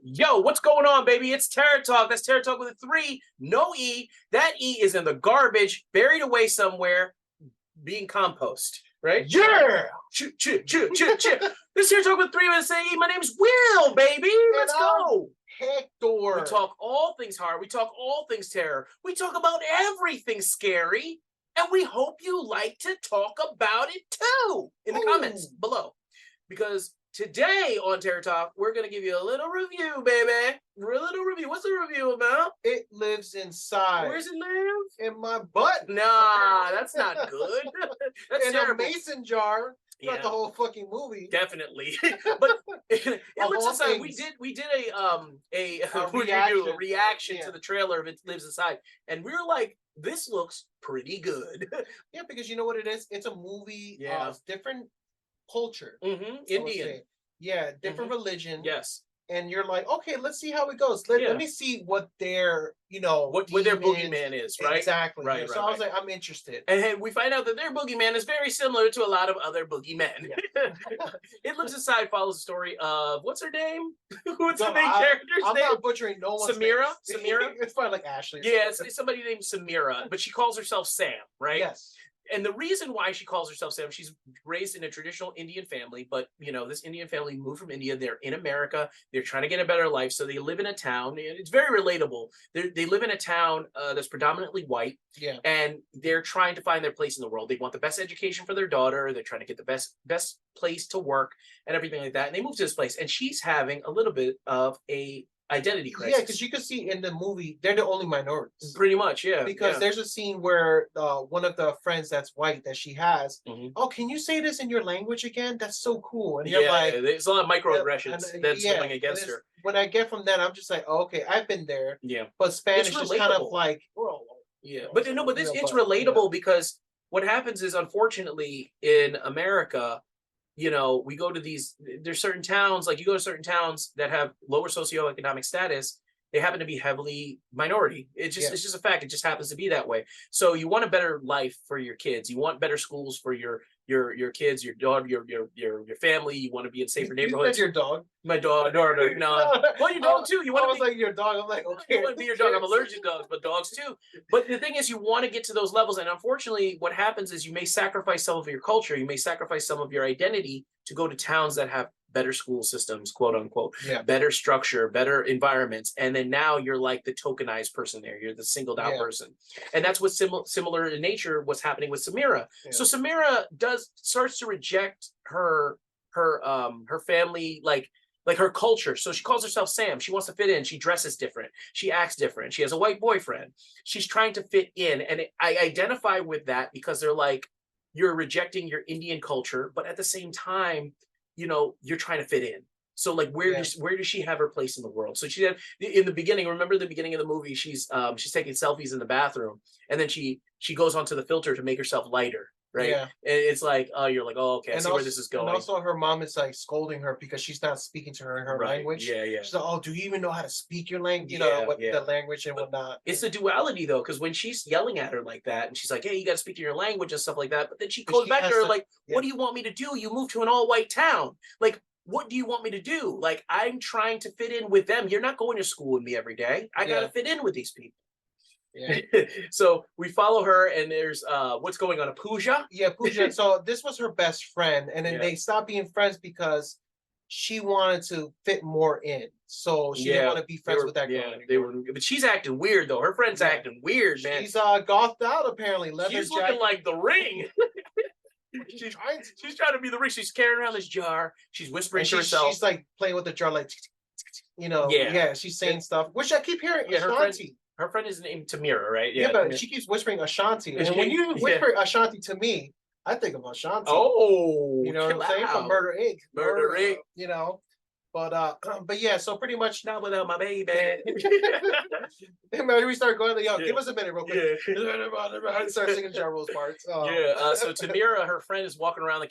Yo, what's going on, baby? It's Terror Talk. That's Terror Talk with a 3, no E. That E is in the garbage, buried away somewhere, being compost, right? Yeah! Choo, choo, choo, choo, choo. This is Terror Talk with 3 with a E. My name's Will, baby. Let's go. Hector. We talk all things horror. We talk all things terror. We talk about everything scary. And we hope you like to talk about it too in the comments below. Because today on Terror Talk, we're going to give you a little review, baby. A little review. What's the review about? It lives inside. Where's it live? In my butt. Nah, that's not good. That's in terrible. a mason jar. Yeah. Not the whole fucking movie. Definitely. But it looks inside. We did a reaction to the trailer of It Lives Inside. And we were like, this looks pretty good. Yeah, because you know what it is? It's a movie of different culture. Indian. Yeah, different religion. Yes. And you're like, okay, let's see how it goes. Let me see what their, what their boogeyman is, right? Exactly. Right. So I was like, I'm interested. And we find out that their boogeyman is very similar to a lot of other boogeymen. Yeah. It Lives Inside follows the story of, what's her name? What's the main character's name? I'm not butchering no one's name. Samira? It's probably like Ashley. Yeah, it's somebody named Samira, but she calls herself Sam, right? Yes. And the reason why she calls herself Sam, she's raised in a traditional Indian family, but this Indian family moved from India. They're in America. They're trying to get a better life. So they live in a town. It's very relatable. They live in a town that's predominantly white. Yeah. And they're trying to find their place in the world. They want the best education for their daughter. They're trying to get the best place to work and everything like that. And they move to this place. And she's having a little bit of a identity crisis. Yeah, because you can see in the movie they're the only minorities. Pretty much, yeah. Because there's a scene where one of the friends that's white that she has, oh, can you say this in your language again? That's so cool. And you're like, there's a lot of microaggressions that's going against her. When I get from that, I'm just like, oh, okay, I've been there. Yeah. But Spanish is kind of like, but it's relatable because what happens is, unfortunately, in America, we go to there's certain towns, like you go to certain towns that have lower socioeconomic status. They happen to be heavily minority. It's just a fact. It just happens to be that way. So you want a better life for your kids. You want better schools for your kids, your dog, your family. You want to be in safer neighborhoods. Your dog. My dog. No. Well, your dog too. You want to be like your dog. I'm like, okay. You want to be your dog. I'm allergic to dogs, but dogs too. But the thing is, you want to get to those levels, and unfortunately, what happens is you may sacrifice some of your culture. You may sacrifice some of your identity to go to towns that have better school systems, quote unquote, better structure, better environments. And then now you're like the tokenized person there. You're the singled out person. And that's what's similar in nature, what's happening with Samira. Yeah. So Samira starts to reject her family, like her culture. So she calls herself Sam. She wants to fit in. She dresses different. She acts different. She has a white boyfriend. She's trying to fit in. And I identify with that because they're like, you're rejecting your Indian culture, but at the same time, you're trying to fit in. So like, where does she have her place in the world? So she had, in the beginning, remember the beginning of the movie, she's taking selfies in the bathroom, and then she goes onto the filter to make herself lighter, right? Yeah. And it's like, oh, you're like, oh, okay, I see where this is going. And also her mom is like scolding her because she's not speaking to her in her language. Yeah. She's like, oh, do you even know how to speak your language? The language and whatnot. It's the duality though, because when she's yelling at her like that, and she's like, hey, you got to speak to your language and stuff like that, but then she goes back to her like, what do you want me to do? You moved to an all-white town. Like, what do you want me to do? Like, I'm trying to fit in with them. You're not going to school with me every day. I got to fit in with these people. Yeah. So we follow her, and there's what's going on, a Pooja? Yeah, Pooja. So this was her best friend, and then they stopped being friends because she wanted to fit more in. So she didn't want to be friends with that girl. But she's acting weird though. Her friend's acting weird, man. She's gothed out apparently. She's looking like the Ring. She's trying to be the Ring. She's carrying around this jar. She's whispering to herself. She's like playing with the jar, like she's saying stuff, which I keep hearing. Her friend is named Tamira, right? Yeah, but she keeps whispering Ashanti. And when you whisper Ashanti to me, I think of Ashanti. Oh, you know what I'm saying? From Murder Inc. Murder Inc. But yeah, so pretty much not without my baby. Man, we start going, give us a minute real quick. Start singing Ja Rule's parts. So Tamira, her friend, is walking around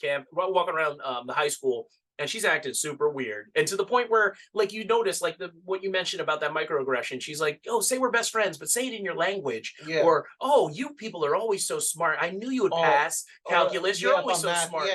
the high school, and she's acting super weird, and to the point where, like, you notice, like, what you mentioned about that microaggression. She's like, oh, say we're best friends, but say it in your language. Or, oh, you people are always so smart. I knew you would pass calculus. You're always so smart.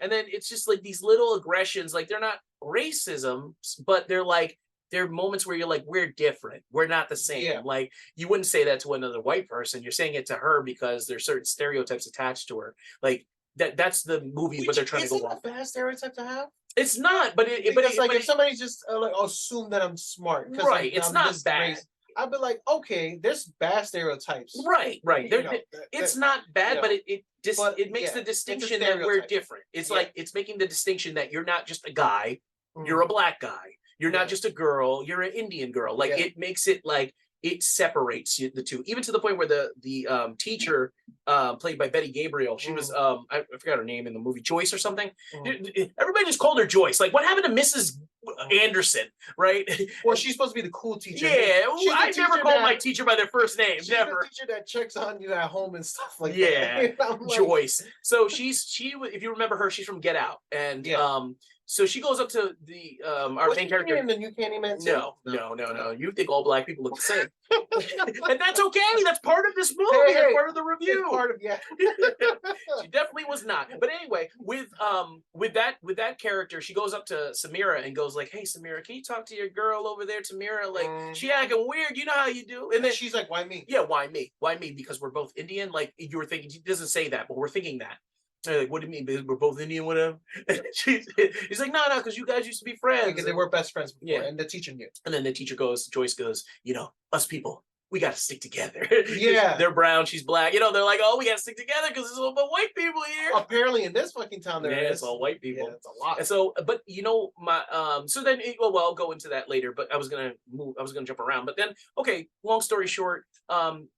And then it's just like these little aggressions, like, they're not racism, but they're like, there are moments where you're like, we're different, we're not the same. Yeah. Like you wouldn't say that to another white person. You're saying it to her because there's certain stereotypes attached to her. Like that's the movie what they're trying to go isn't on. a bad stereotype to have. It's not, but Because like if somebody just like assume that I'm smart, because right, it's I'm not this bad. race, I'd be like, okay, there's bad stereotypes. Right. You know, It's not bad, you but know, it makes yeah, the it's a distinction that we're stereotype. different. It's Yeah. like it's making the distinction that you're not just a guy, Mhm. you're a black guy. You're Yeah. not just a girl, you're an Indian girl. Like Yeah. it makes it like it separates the two, even to the point where the teacher played by Betty Gabriel, she was I forgot her name in the movie, Joyce or something. Everybody just called her Joyce. Like what happened to Mrs. Anderson, right? Well, she's supposed to be the cool teacher. Yeah, She's the I never teacher called my that- teacher by their first name. She's Never. the teacher that checks on you at home and stuff like Yeah, that. I'm like, Joyce. So if you remember her, she's from Get Out, and Yeah. so she goes up to the our was main she character. in the New Candyman too? No. You think all black people look the same, and that's okay. That's part of this movie. Hey, That's hey, part of the It's review. part of yeah. She definitely was not. But anyway, with that character, she goes up to Samira and goes like, "Hey, Samira, can you talk to your girl over there, Tamira? Like, she acting weird. You know how you do." And then she's like, "Why me?" yeah, why me? Why me? Because we're both Indian. Like you were thinking, he doesn't say that, but we're thinking that. And they're like, what do you mean? Because we're both Indian, whatever. He's like, no, because you guys used to be friends. Because they were best friends before, Yeah. and the teacher knew. And then the teacher goes, Joyce goes, us people, we got to stick together. Yeah. They're brown, she's black. They're like, oh, we got to stick together because there's a lot of white people here. Apparently, in this fucking town, there is. It's all white people. Yeah, it's a lot. And so, but so then, well, I'll go into that later. But I was gonna jump around. But then, okay, long story short,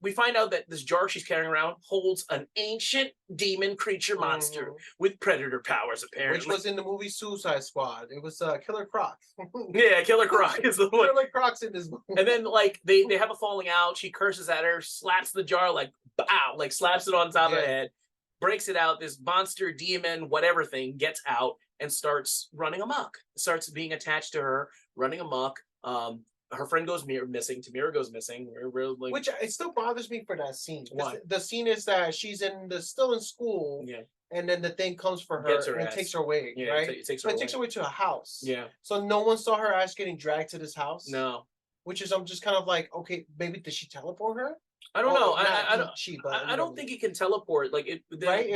we find out that this jar she's carrying around holds an ancient demon creature monster with predator powers, apparently. Which was in the movie Suicide Squad. It was Killer Croc. Yeah, Killer Croc is the one. Killer Croc's in this movie. And then like they have a falling out. She curses at her, slaps the jar like bow, like slaps it on top of the head, breaks it out. This monster demon, whatever thing, gets out and starts running amok. Starts being attached to her, running amok. Her friend goes missing. Tamira goes missing. Like, which it still bothers me for that scene. Why? The scene is that she's still in school. Yeah. And then the thing comes for her, and ass. takes her away, Yeah, right? it takes So her it takes her away to a house. Yeah. So no one saw her ass getting dragged to this house. No. Which is I'm just kind of like, okay, maybe did she teleport her? I don't know. I don't think it can teleport. Like it. Right?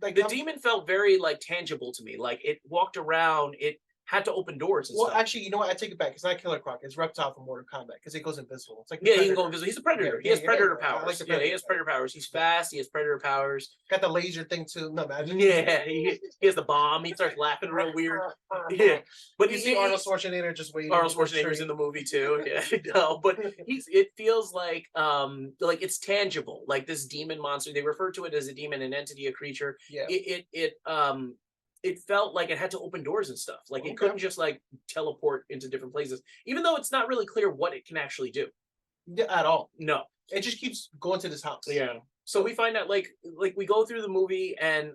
The demon felt very like tangible to me. Like it walked around. It had to open doors and Well, stuff. actually, you know what? I take it back. It's not Killer Croc. It's Reptile from Mortal Kombat because it goes invisible. It's like Yeah, he can go invisible. He's a predator. He has predator I powers. like the Yeah, he predator has predator powers. He's fast. He has predator powers. got the laser thing too. No, imagine. Yeah, he has the bomb. He starts laughing real weird. Yeah, but You see Arnold Schwarzenegger just waiting. Arnold Schwarzenegger's in the movie too. Yeah, no, but it feels like it's tangible. Like this demon monster. They refer to it as a demon, an entity, a creature. Yeah. It felt like it had to open doors and stuff. Like it couldn't just like teleport into different places, even though it's not really clear what it can actually do. Yeah, at all. No, it just keeps going to this house. Yeah. So we find out like we go through the movie and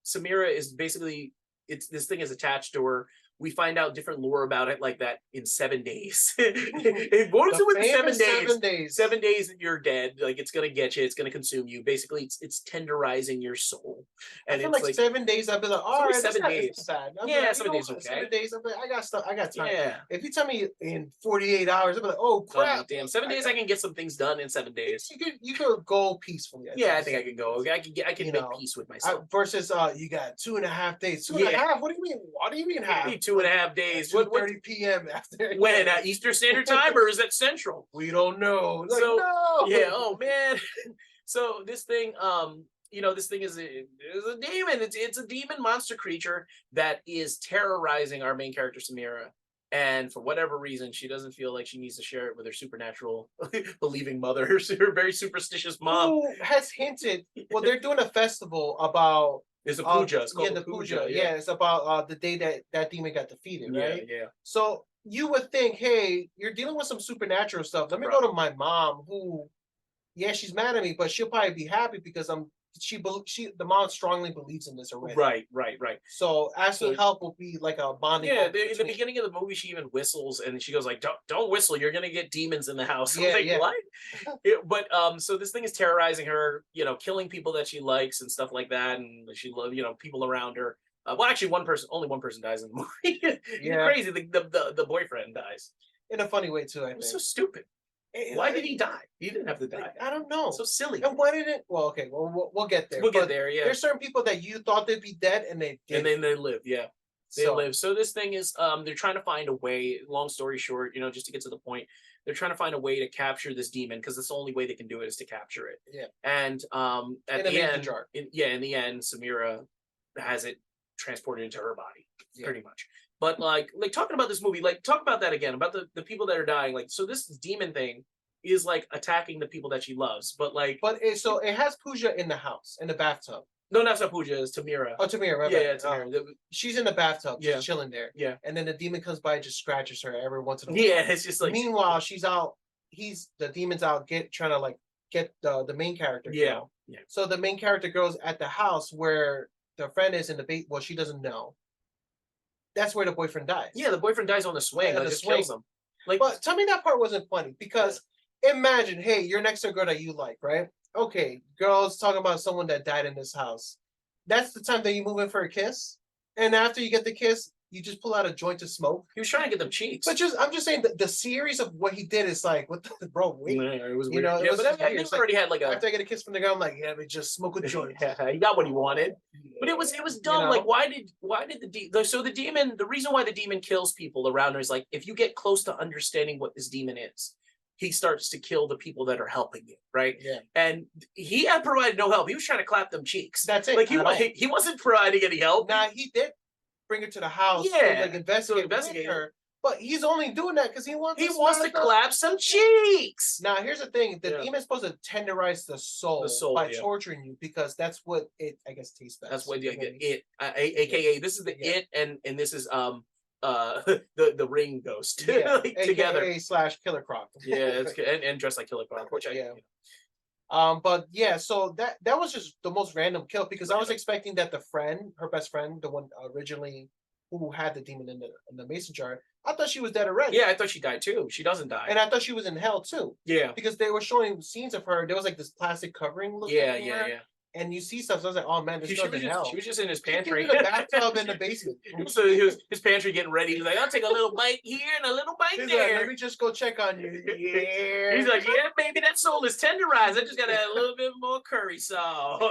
Samira is basically this thing is attached to her. We find out different lore about it like that in 7 days. It goes to it in 7 days. 7 days and you're dead. Like it's gonna get you. It's gonna consume you. Basically, it's tenderizing your soul. And I feel like 7 days. I'd be like, all right, 7 days. It's not bad. Yeah, like, 7 days okay. 7 days. I'm like, I got stuff. I got time. Yeah. If you tell me in 48 hours, I'm like, oh crap. Damn, 7 days. I can get some things done in 7 days. You could go peacefully. I think I can go. I can make peace with myself. Versus you got 2.5 days. 2.5. What do you mean? What do you mean half? 2.5 days. 2:30 p.m. after. When at Eastern Standard Time or is that Central? We don't know. Like, So no. yeah. Oh man. So this thing, this thing is a demon. It's a demon monster creature that is terrorizing our main character Samira. And for whatever reason, she doesn't feel like she needs to share it with her supernatural believing mother, her very superstitious mom. Who has hinted? Well, they're doing a festival about. It's a puja. It's called the puja. Yeah, it's about the day that demon got defeated, right? Yeah. So you would think, hey, you're dealing with some supernatural stuff. Let me go to my mom, who, she's mad at me, but she'll probably be happy because the mom strongly believes in this already. Right. So asking help will be like a bonding. Yeah, in the beginning of the movie, she even whistles, and she goes like, "Don't whistle, you're gonna get demons in the house." I'm like, what? But so this thing is terrorizing her, killing people that she likes and stuff like that, and she loves, people around her. Well, actually, only one person dies in the movie. Crazy. The boyfriend dies. in a funny way too. I It was think. so stupid. Why did he die? He didn't have to die. I don't know. So silly. And why did it? Well, okay, well, we'll get there. We'll get But there, yeah. There's certain people that you thought they'd be dead and they did. And then they live, yeah. They So, live. So this thing is, they're trying to find a way. Long story short, just to get to the point, they're trying to find a way to capture this demon because that's the only way they can do it is to capture it. Yeah. And at In a the mason end, jar. in the end, Samira has it transported into her body, Yeah. pretty much. But like talking about this movie, like talk about that again about the people that are dying. Like, so this demon thing is like attacking the people that she loves, but like, so it has Pooja in the house in the bathtub. no, that's not Pooja, it's Tamira. Oh, Tamira, right? Yeah, Tamira. She's in the bathtub, Yeah. just chilling there. Yeah. And then the demon comes by and just scratches her every once in a while. Yeah, it's just like, Meanwhile, she's out. The demon's out trying to like get the main character. yeah, girl. yeah. So the main character girl's at the house where the friend is in the bait. Well, she doesn't know. That's where the boyfriend dies. Yeah, the boyfriend dies on the swing. Yeah, Like, the just swing. kills him. Like, But tell me that part wasn't funny because imagine, hey, you're next to a girl that you like, right? Okay, girls talking about someone that died in this house. That's the time that you move in for a kiss, and after you get the kiss, you just pull out a joint to smoke. he was trying to get them cheeks. But I'm just saying that the series of what he did is like, what the bro? Wait. Yeah, it was You weird. know, it Yeah, was but I just think weird. he It's like, already had like a. After I get a kiss from the girl, I'm like, yeah, but just smoke a joint. Yeah, he got what he wanted. But it was dumb. know? Like, why did the demon? The reason why the demon kills people around her is like, if you get close to understanding what this demon is, he starts to kill the people that are helping you, right? Yeah, And he had provided no help. He was trying to clap them cheeks. that's it. Like at all. he wasn't providing any help. Nah, he did bring her to the house. Yeah, to, like investigate investigate with her, but he's only doing that because he wants. He to wants to smash the- clap some cheeks. Now, here's the thing: the Yeah. demon's supposed to tenderize the soul, by yeah. torturing you because that's what it, I guess, tastes best. That's what You know what I mean? it, aka this is the Yeah. it, and this is the ring ghost Yeah, like, together. AKA / Killer Croc. Yeah, it's and dressed like Killer Croc, which Yeah. But yeah, so that was just the most random kill because I was expecting that the friend, her best friend, the one originally who had the demon in the mason jar, I thought she was dead already. Yeah, I thought she died too. She doesn't die. And I thought she was in hell too yeah, because they were showing scenes of her. There was like this plastic covering look. yeah, over yeah, her, yeah. And you see stuff. So I was like, oh man, this girl's in hell. She was just in his She came pantry. in the bathtub in the basement. So he was his pantry getting ready. He's like, I'll take a little bite here and a little bite He's like, there. let me just go check on you. Yeah. He's like, yeah, baby, that soul is tenderized. I just gotta add a little bit more curry sauce.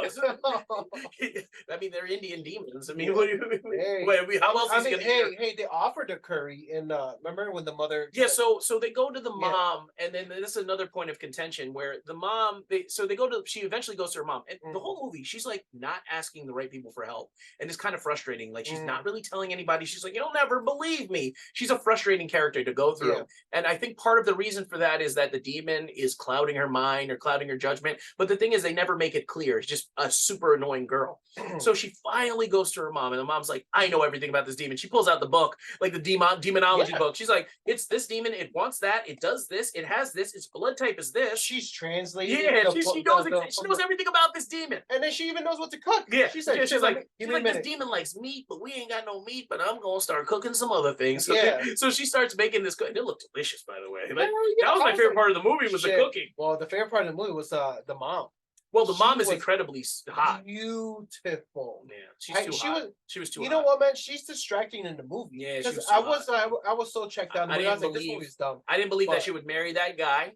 I mean, they're Indian demons. I mean, what do you? Hey. How else is he gonna? hey, they offered the curry in remember when the mother Yeah, so they go to the Yeah. mom, and then this is another point of contention where the mom they go to she eventually goes to her mom, and the Mm. whole movie she's like not asking the right people for help, and it's kind of frustrating. Like she's Mm. not really telling anybody. She's like, you'll never believe me. She's a frustrating character to go through, Yeah. and I think part of the reason for that is that the demon is clouding her mind or clouding her judgment. But the thing is, they never make it clear. It's just a super annoying girl. So she finally goes to her mom, and the mom's like, I know everything about this demon. She pulls out the book, like the demonology Yeah. book. She's like, it's this demon, it wants that, it does this, it has this, its blood type is this. she's translating. Yeah, the she book- knows she knows everything about this demon. and then she even knows what to cook. Yeah, she said, she's like, give she's me a like, this minute. demon likes meat, but we ain't got no meat, but I'm gonna start cooking some other things. So, Yeah. so she starts making this, and it looked delicious, by the way. Like, Hell yeah, that was I my was favorite like, part of the movie was the shit. cooking. Well, the favorite part of the movie was the mom. Well, the She mom is was incredibly hot. Beautiful. Yeah, she's too she hot. was. She was too You hot. know what, man? She's distracting in the movie. Yeah, she 'Cause was too hot. I was so checked out. In the I movie. I didn't was like, this believe- movie's dumb. I didn't believe that But- she would marry that guy.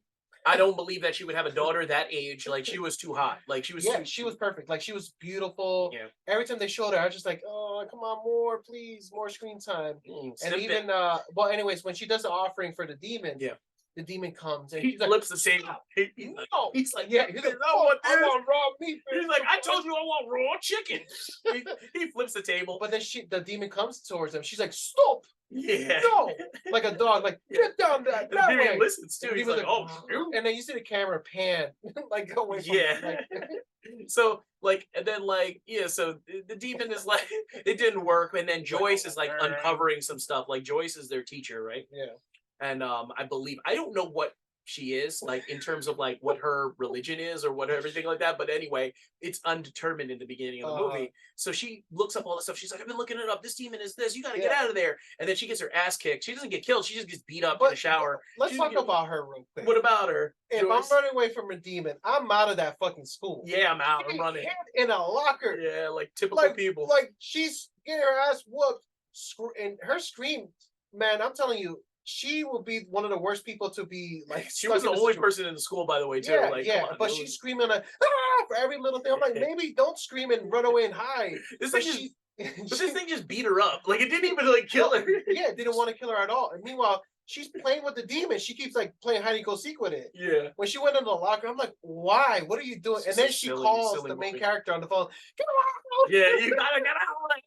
I don't believe that she would have a daughter that age. Like she was too hot. Like she was. Yeah, too, she was perfect. Like she was beautiful. Yeah. Every time they showed her, I was just like, oh, come on, more, please, more screen time. And Snip it. even well, anyways, when she does the offering for the demon, Yeah. the demon comes and He she's like, flips the table. "Stop." He's like, No. he's like, Yeah, "Fuck he's this, like, I want I this." want raw meat. He's like, I told you I want raw chicken. he flips the table. But then the demon comes towards him. She's like, stop, Yeah. no, like a dog, like get down that, And that then way. he listens too. And He's he was like, oh, shoot. and then you see the camera pan, like go away from Yeah. like, So like, and then like, yeah. So the demon is like, it didn't work, and then Joyce is like uncovering some stuff. Like Joyce is their teacher, right? yeah. And I believe I don't know what she is like in terms of like what her religion is or what everything like that, but anyway, it's undetermined in the beginning of the movie. So she looks up all this stuff. She's like, I've been looking it up. This demon is this. You got to get Yeah. out of there. And then she gets her ass kicked. She doesn't get killed. She just gets beat up in the shower. Let's She's talk getting- about her real quick. What about her? If Joyce? I'm running away from a demon, I'm out of that fucking school. Yeah, I'm out. I'm She running. hid in a locker. Yeah, like typical like people. Like she's getting her ass whooped, and her scream, man. I'm telling you, she will be one of the worst people to be like. She was the only person in the school, by the way, too. Yeah, Like, yeah, come on, but she's screaming like for every little thing. I'm like, maybe don't scream and run away and hide. this But thing she, but this thing just beat her up. Like, it didn't even like kill her. yeah, didn't want to kill her at all. And meanwhile, she's playing with the demon. She keeps like playing hide and go seek with it. Yeah. When she went into the locker, I'm like, why? What are you doing? It's And just then a she silly, calls silly the main movie. character on the phone. Get out! Yeah, you gotta get out. Like,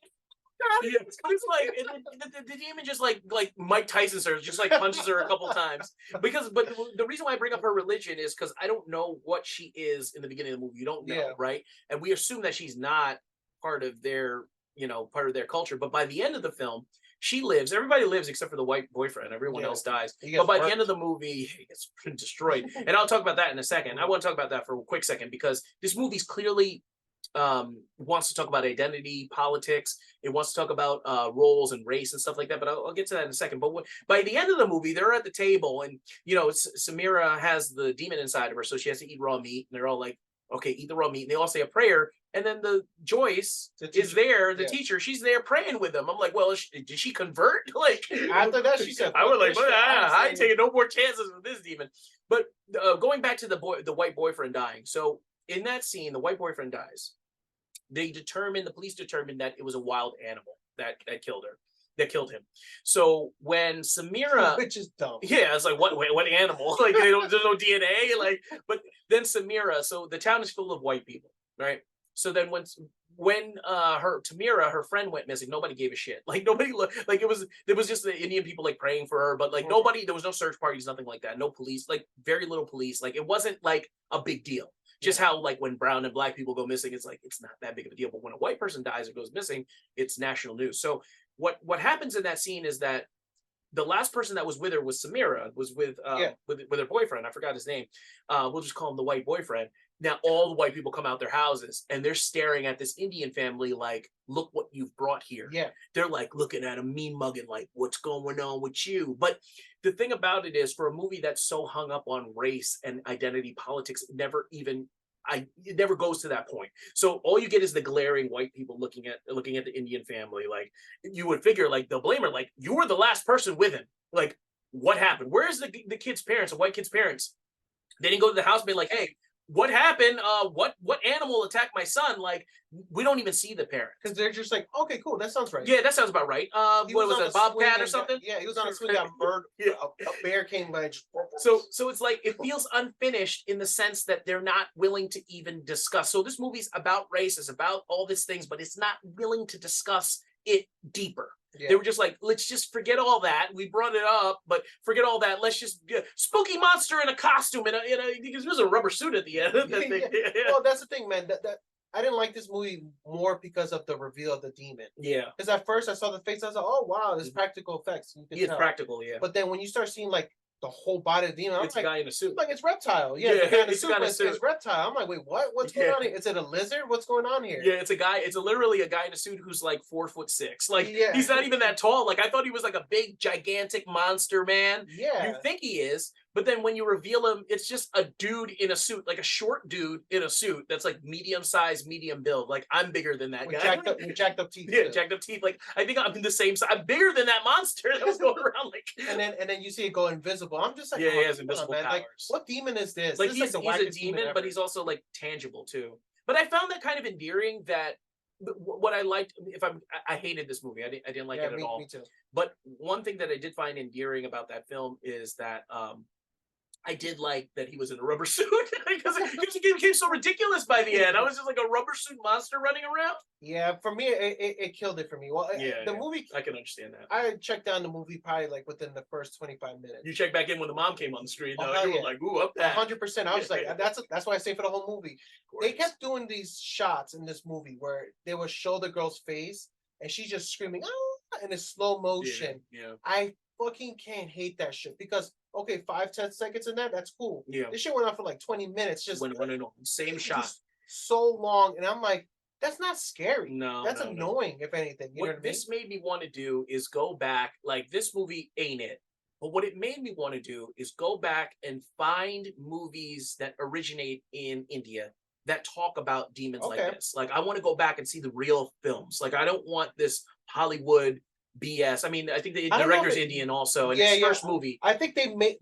yeah, it's like the demon just like Mike Tyson's her, just like punches her a couple times. But the reason why I bring up her religion is because I don't know what she is in the beginning of the movie. You don't know, Yeah. right? And we assume that she's not part of their, part of their culture. But by the end of the film, she lives. Everybody lives except for the white boyfriend. Everyone Yeah. else dies. He But gets by the burnt. end of the movie, he gets destroyed. And I'll talk about that in a second. I want to talk about that for a quick second because this movie's clearly wants to talk about identity, politics. It wants to talk about roles and race and stuff like that. But I'll get to that in a second. But by the end of the movie, they're at the table, and Samira has the demon inside of her, so she has to eat raw meat. And they're all like, "Okay, eat the raw meat." And they all say a prayer. And then the Joyce is there, the teacher. She's there praying with them. I'm like, well, did she convert? Like After that, she said, I was like, "Fuck this shit, I ain't saying-" taking no more chances with this demon. But going back to the white boyfriend dying. So in that scene, the white boyfriend dies. The police determined that it was a wild animal that killed her, that killed him. So when Samira, which is dumb. yeah, it's like what animal? Like there's no DNA. Like, but then Samira, so the town is full of white people, right? So then when Tamira, her friend, went missing, nobody gave a shit. Like nobody looked, like there was just the Indian people like praying for her, but like nobody, there was no search parties, nothing like that. No police, like very little police. Like it wasn't like a big deal. Just how like when brown and black people go missing, it's like it's not that big of a deal. But when a white person dies or goes missing, it's national news. So what happens in that scene is that the last person that was with her was Samira, was with her boyfriend. I forgot his name. We'll just call him the white boyfriend. Now all the white people come out their houses and they're staring at this Indian family like, look what you've brought here. Yeah. They're like looking at him, mean mugging, like, what's going on with you? But the thing about it is, for a movie that's so hung up on race and identity politics, it never goes to that point. So all you get is the glaring white people looking at the Indian family. Like you would figure, like they'll blame her, like you were the last person with him. Like what happened? Where's the kid's parents, the white kid's parents? They didn't go to the house and be like, hey, what happened? What animal attacked my son? Like we don't even see the parents because they're just like, okay, cool, that sounds right. Yeah, that sounds about right. What was it, Bobcat or something? Yeah, he was on a swing, got murdered. Yeah. A bear came by. So it's like it feels unfinished in the sense that they're not willing to even discuss. So this movie's about race, it's about all these things, but it's not willing to discuss it deeper. Yeah. They were just like, let's just forget all that. We brought it up, but forget all that. Let's just spooky monster in a costume because it was a rubber suit at the end. Well, that's the thing, man. That I didn't like this movie more because of the reveal of the demon. Yeah. Because at first I saw the face, I was like, oh wow, there's practical effects. It's practical, yeah. But then when you start seeing like the whole body of the demon, it's a guy in a suit. Like it's Reptile. Yeah, it's a guy in a suit. It's Reptile. I'm like, wait, what? What's going on here? Is it a lizard? What's going on here? Yeah, it's a guy. It's literally a guy in a suit who's like 4'6". Like he's not even that tall. Like I thought he was like a big, gigantic monster man. Yeah. You think he is, but then when you reveal him, it's just a dude in a suit, like a short dude in a suit that's like medium size, medium build. Like I'm bigger than that guy. Jacked up teeth. Yeah, jacked up teeth. Like I think I'm the same size. I'm bigger than that monster that was going around. Like and then you see it go invisible. I'm just like, yeah, he has invisible powers. Like, what demon is this? Like he's a demon, but he's also like tangible too. But I found that kind of endearing. That what I liked, I hated this movie. I didn't like it at all. Me too. But one thing that I did find endearing about that film is that I did like that he was in a rubber suit because it became so ridiculous by the end. I was just like a rubber suit monster running around. Yeah, for me, it killed it for me. Well, the movie, I can understand that. I checked down the movie probably like within the first 25 minutes. You checked back in when the mom came on the screen. You were like, ooh, up that. 100%. I was like, that's why I say for the whole movie. They kept doing these shots in this movie where they would show the girl's face and she's just screaming, ah, in a slow motion. Yeah. I fucking can't hate that shit because okay, 5-10 seconds in that, that's cool. Yeah. This shit went on for like 20 minutes. Just went on same shot. So long. And I'm like, that's not scary. No. That's annoying, if anything. You know what I mean? This made me want to do is go back, like this movie ain't it. But what it made me want to do is go back and find movies that originate in India that talk about demons like this. Like I want to go back and see the real films. Like I don't want this Hollywood BS. I mean, I think the I don't know if director's it- Indian also, and Yeah, his yeah. first movie. I think they made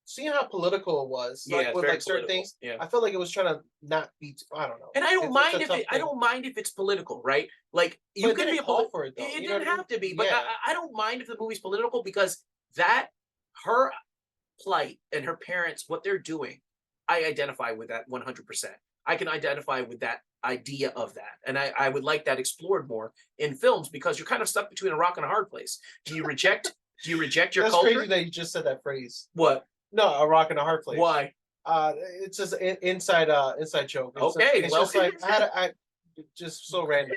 seeing how political it was, Yeah, like it's with very like certain political. things. Yeah. I felt like it was trying to not be. I don't know. And I don't It's mind a if tough I thing. don't mind if it's political, right? Like But you it can didn't be a call political. for it though. It You know didn't what I have to be, mean? but Yeah. I don't mind if the movie's political because that her plight and her parents, what they're doing, I identify with that 100%. I can identify with that idea of that, and I would like that explored more in films because you're kind of stuck between a rock and a hard place. Do you reject? Do you reject your That's culture? crazy that you just said that phrase. What? No, a rock and a hard place. Why? It's just inside joke. Okay, it's well- just like I just so random.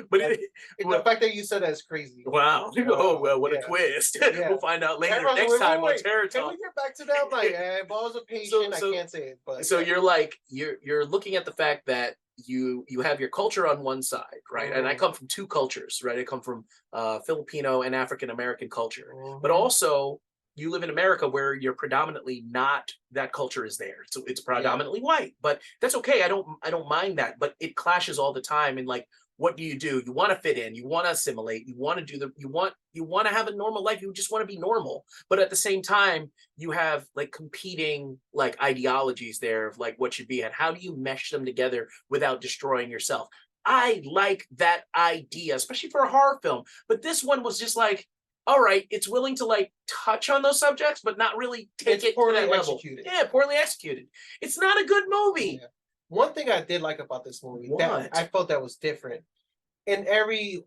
But And the well- fact that you said that is crazy. wow. Oh well, what a Yeah. twist. Yeah. We'll find out later Everyone's next like, time on wait, Terror can Talk. we get back to that? I'm like, balls of patience. so- I can't say it, but So yeah. you're like you're looking at the fact that you have your culture on one side, right? And I Mhm. come from two cultures, right? I come from Filipino and African American culture, but Mhm. also you live in America where you're predominantly not that culture is there. So it's predominantly white, but that's okay. I don't mind that, but it clashes all the time. And like, what do? You want to fit in, you want to assimilate, you want to do you want to have a normal life, you just want to be normal. But at the same time, you have like competing like ideologies there of like what should be and how do you mesh them together without destroying yourself. I like that idea, especially for a horror film. But this one was just like, all right, it's willing to like touch on those subjects, but not really take It's it to poorly that level. executed. Yeah, poorly executed. It's not a good movie. Yeah. One thing I did like about this movie that What? I felt that was different. In every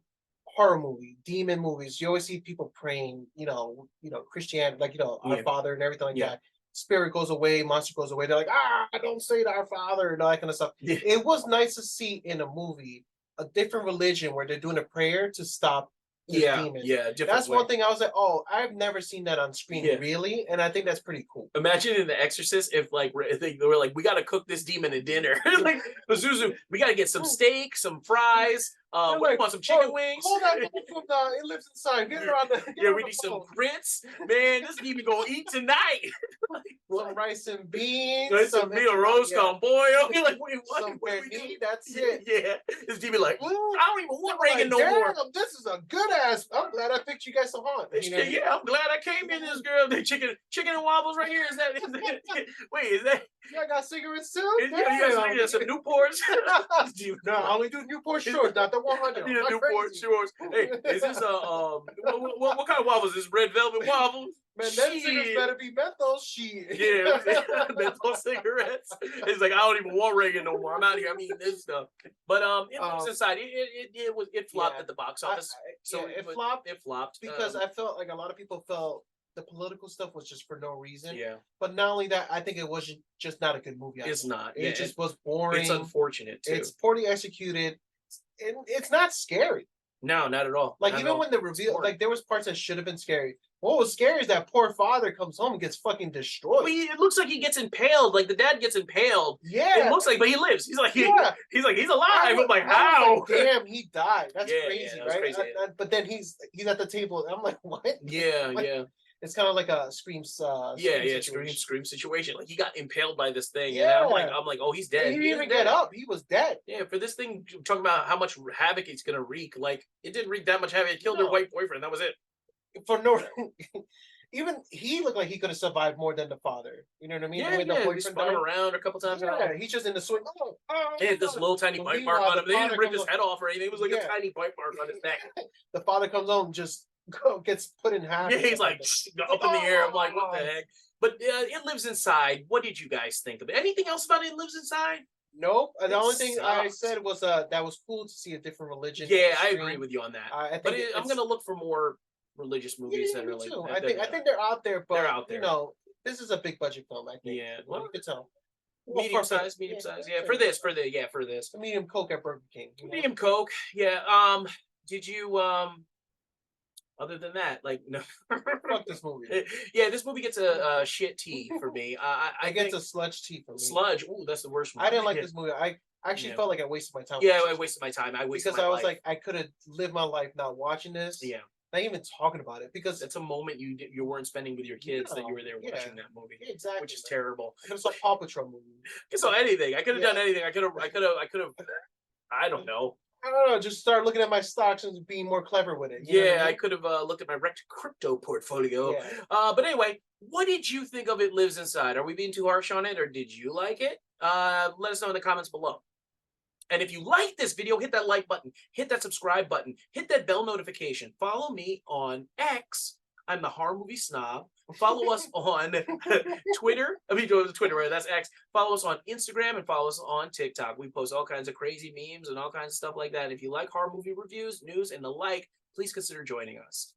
horror movie, demon movies, you always see people praying, Christianity, like Our Yeah. Father and everything like Yeah. that. Spirit goes away, monster goes away. They're like, don't say to Our Father and all that kind of stuff. Yeah. It was nice to see in a movie a different religion where they're doing a prayer to stop this demon. different That's way. one thing I was like, oh, I've never seen that on screen, Yeah. really, and I think that's pretty cool. Imagine in The Exorcist if like they were like, we got to cook this demon a dinner. Like Pazuzu, we got to get some steak, some fries. They're What do you want? Some chicken wings? Hold on, it lives inside. Get it on the. Yeah, we need some grits. Man, this demon gonna eat tonight. Some rice and beans. There's some meal roast con pollo. You're like, wait, what? Some What do we do? pernil, that's it. Yeah, this demon like, I don't even want I'm Reagan like, no more. damn, this is a good ass. I'm glad I picked you guys to haunt. You know what I mean? Yeah, I'm glad I came in this girl. The chicken and waffles right here. Is that wait, is that You got cigarettes too? is, you got some Newports? No, I only do Newport Shorts, not the 100. Yeah, I'm Newport crazy. Shorts. Hey, is this what kind of waffles? Is this red velvet waffles? Man, them cigarettes Shit. better be menthol shit. Yeah, menthol cigarettes. It's like I don't even want Reagan no more. I'm out here. I mean this stuff. But it was inside. It flopped yeah. at the box office. So it but flopped It flopped because I felt like a lot of people felt the political stuff was just for no reason. yeah, But not only that, I think it was just not a good movie. it's not. It Yeah, just was boring. it's unfortunate too. It's poorly executed. And it's not scary. No, not at all. Like Not at even all. when the reveal, boring. like there was parts that should have been scary. What was scary is that poor father comes home and gets fucking destroyed. It looks like he gets impaled. Like the dad gets impaled. Yeah. It looks like, but he lives. He's like, Yeah. he's like, he's alive. I'm like, I was how? like, damn, he died. That's Yeah, crazy, that was right? crazy, yeah. But then he's at the table. And I'm like, what? Yeah, Like, yeah. It's kind of like a Scream. Scream situation. Like he got impaled by this thing, Yeah. and I'm like, oh, he's dead. He didn't He's even dead. get up. He was dead. Yeah, for this thing, talking about how much havoc it's gonna wreak. Like it didn't wreak that much havoc. It killed their No. white boyfriend. That was it. For no. Even he looked like he could have survived more than the father. You know what I mean? The way the He boyfriend spun him died. around a couple times. Yeah, he's just in the swing. He had this little tiny But bite mark meanwhile, on him. the They father didn't rip comes his up- head off or anything. It was like Yeah. a tiny bite mark on his neck. The father comes home, just gets put in half. Yeah, or he's something like up in the air. I'm like, what the Oh. heck? But It Lives Inside. What did you guys think of it? Anything else about It Lives Inside? Nope. The It only thing I sucked. said was that was cool to see a different religion. Yeah, on I screen. agree with you on that. I think But it's- I'm gonna look for more religious movies Yeah, that are me like. too. that- I think they're out there, but out there. this is a big budget film. I think. Yeah, Well, well, you could tell. Well, medium for- size. Yeah, for this. A medium Coke at Burger King. you know? Medium Coke. Yeah. Did you other than that, like no. Fuck this movie. Yeah, this movie gets a shit tea for me. I get think a sludge tea from me. sludge. Ooh, that's the worst one. I didn't like Yeah. this movie. I actually Yeah. felt like I wasted my time. Yeah, watching I this wasted my time. I wasted because my I was life. like, I could have lived my life not watching this. Yeah, Not even talking about it because that's a moment you weren't spending with your kids that you were there Yeah. watching that movie, yeah, exactly, which is man. terrible. I could have saw Paw Patrol movie. So anything, I could have Yeah. done anything. I could have. I don't know. I don't know, just start looking at my stocks and being more clever with it. You know what Yeah, I I mean? could have looked at my wrecked crypto portfolio. Yeah. But anyway, what did you think of It Lives Inside? Are we being too harsh on it, or did you like it? Let us know in the comments below. And if you like this video, hit that like button, hit that subscribe button, hit that bell notification. Follow me on X. I'm the horror movie snob. Follow us on Twitter. I mean, Twitter, right? That's X. Follow us on Instagram and follow us on TikTok. We post all kinds of crazy memes and all kinds of stuff like that. If you like horror movie reviews, news, and the like, please consider joining us.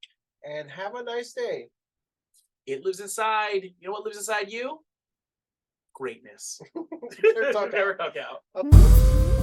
And have a nice day. It lives inside. You know what lives inside you? Greatness. Talk Never talk out. out.